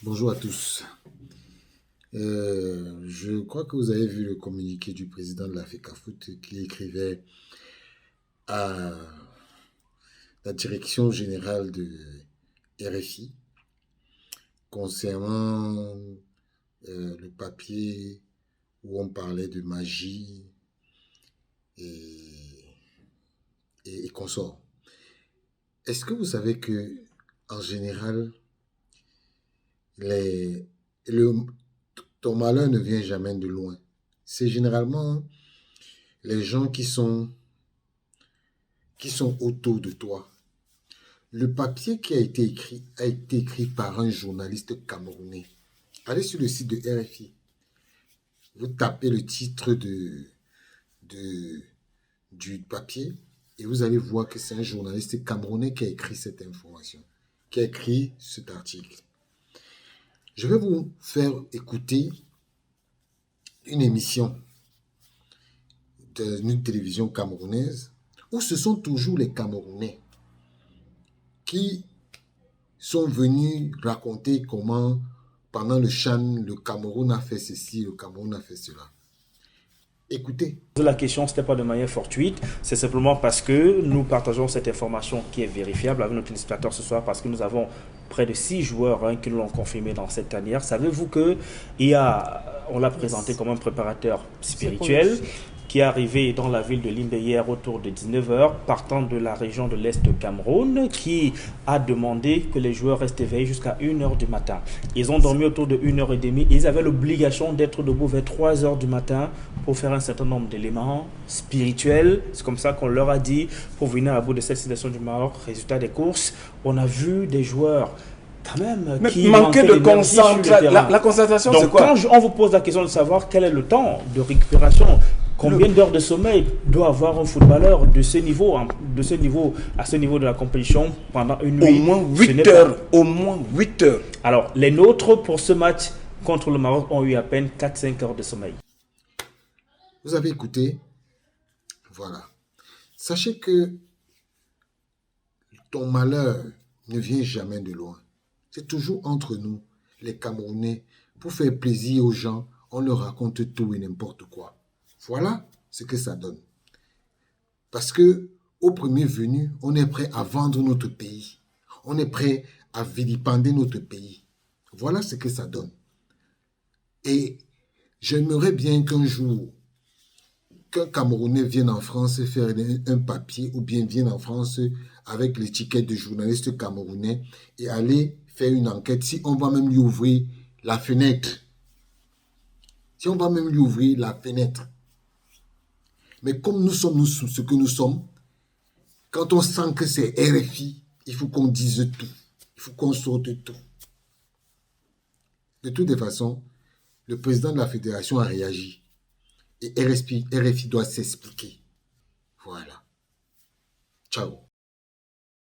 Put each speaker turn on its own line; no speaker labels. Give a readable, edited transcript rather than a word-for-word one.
Bonjour à tous. Je crois que vous avez vu le communiqué du président de la FECAFOOT qui écrivait à la direction générale de RFI concernant le papier où on parlait de magie et, et consorts. Est-ce que vous savez que en général, les, le, ton malheur ne vient jamais de loin. C'est généralement les gens qui sont autour de toi. Le papier qui a été écrit par un journaliste camerounais. Allez sur le site de RFI. Vous tapez le titre de, du papier et vous allez voir que c'est un journaliste camerounais qui a écrit cette information, qui a écrit cet article. Je vais vous faire écouter une émission d'une télévision camerounaise où ce sont toujours les Camerounais qui sont venus raconter comment, pendant le Chan, le Cameroun a fait ceci, le Cameroun a fait cela. Écoutez.
La question, ce n'est pas de manière fortuite, c'est simplement parce que nous partageons cette information qui est vérifiable avec nos téléspectateurs ce soir, parce que nous avons près de 6 joueurs qui nous l'ont confirmé dans cette tanière. Savez-vous que on l'a présenté comme un préparateur spirituel qui est arrivé dans la ville de Limbe hier autour de 19h, partant de la région de l'Est de Cameroun, qui a demandé que les joueurs restent éveillés jusqu'à 1h du matin. Ils ont dormi autour de 1h30. Ils avaient l'obligation d'être debout vers 3h du matin pour faire un certain nombre d'éléments spirituels. C'est comme ça qu'on leur a dit pour venir à bout de cette situation du Maroc. Résultat des courses, on a vu des joueurs quand même qui
manquaient de concentration. La concentration, c'est quoi?
Donc quand on vous pose la question de savoir quel est le temps de récupération, combien d'heures de sommeil doit avoir un footballeur de ce niveau, à ce niveau de la compétition pendant une nuit?
Au moins 8 heures. Au moins 8 heures.
Alors, les nôtres pour ce match contre le Maroc ont eu à peine 4-5 heures de sommeil.
Vous avez écouté? Voilà. Sachez que ton malheur ne vient jamais de loin. C'est toujours entre nous, les Camerounais. Pour faire plaisir aux gens, on leur raconte tout et n'importe quoi. Voilà ce que ça donne. Parce que au premier venu, on est prêt à vendre notre pays. On est prêt à vilipender notre pays. Voilà ce que ça donne. Et j'aimerais bien qu'un jour, qu'un Camerounais vienne en France faire un papier ou bien vienne en France avec l'étiquette de journaliste camerounais et aller faire une enquête si on va même lui ouvrir la fenêtre. Si on va même lui ouvrir la fenêtre. Mais comme nous sommes ce que nous sommes, quand on sent que c'est RFI, il faut qu'on dise tout. Il faut qu'on sorte tout. De toutes les façons, le président de la fédération a réagi. Et RFI doit s'expliquer. Voilà. Ciao.